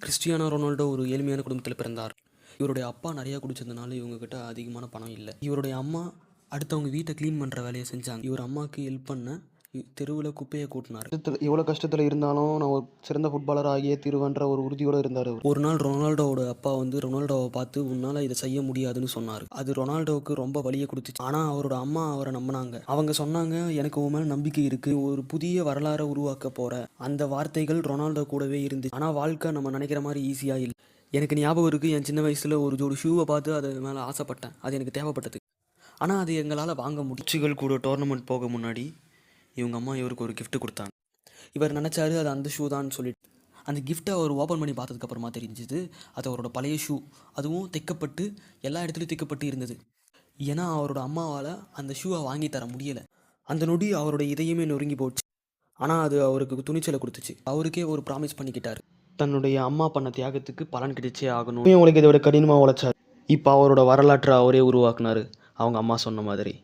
Cristiano Ronaldo ஒரு ஏழ்மையான குடும்பத்தில் பிறந்தார். இவருடைய அப்பா நிறையா குடிச்சதுனால இவங்ககிட்ட அதிகமான பணம் இல்லை. இவருடைய அம்மா அடுத்தவங்க வீட்டை க்ளீன் பண்ணுற வேலையை செஞ்சாங்க. இவர் அம்மாவுக்கு ஹெல்ப் பண்ண தெருவில் குப்பையை கூட்டினார். எவ்வளோ கஷ்டத்தில் இருந்தாலும் நான் ஒரு சிறந்த ஃபுட்பாலர் ஆகியே தீருவேன்ற ஒரு உறுதியோடு இருந்தார். ஒரு நாள் ரொனால்டோவோட அப்பா ரொனால்டோவை பார்த்து உன்னால் இதை செய்ய முடியாதுன்னு சொன்னார். அது ரொனால்டோவுக்கு ரொம்ப வலியை கொடுத்துச்சு. ஆனால் அவரோட அம்மா அவரை நம்பினாங்க. அவங்க சொன்னாங்க, எனக்கு உன் மேலே நம்பிக்கை இருக்குது, ஒரு புதிய வரலாறை உருவாக்க போகிற. அந்த வார்த்தைகள் ரொனால்டோ கூடவே இருந்துச்சு. ஆனால் வாழ்க்கை நம்ம நினைக்கிற மாதிரி ஈஸியாக இல்லை. எனக்கு ஞாபகம் இருக்குது, என் சின்ன வயசில் ஒரு ஜோடி ஷூவை பார்த்து அது மேலே ஆசைப்பட்டேன். அது எனக்கு தேவைப்பட்டது. ஆனால் அது எங்களால் வாங்க முடிச்சுகள் கூட டோர்னமெண்ட் போக முன்னாடி இவங்க அம்மா இவருக்கு ஒரு கிஃப்ட் கொடுத்தாங்க. இவர் நினச்சாரு அது அந்த ஷூ தான் சொல்லிட்டு. அந்த கிஃப்ட்டை அவர் ஓப்பன் பண்ணி பார்த்ததுக்கப்புறமா தெரிஞ்சுது அது அவரோட பழைய ஷூ. அதுவும் தைக்கப்பட்டு எல்லா இடத்துலையும் தைக்கப்பட்டு இருந்தது. ஏன்னா அவரோட அம்மாவால் அந்த ஷூவை வாங்கி தர முடியலை. அந்த நொடி அவரோட இதயமே நொறுங்கி போச்சு. ஆனால் அது அவருக்கு துணிச்சலை கொடுத்துச்சு. அவருக்கே ஒரு ப்ராமிஸ் பண்ணிக்கிட்டார், தன்னுடைய அம்மா பண்ண தியாகத்துக்கு பலன் கிடைச்சே ஆகணும். உங்களுக்கு இதை விட கடினமாக உழைச்சார். இப்போ அவரோட வரலாற்றை அவரே உருவாக்குனார், அவங்க அம்மா சொன்ன மாதிரி.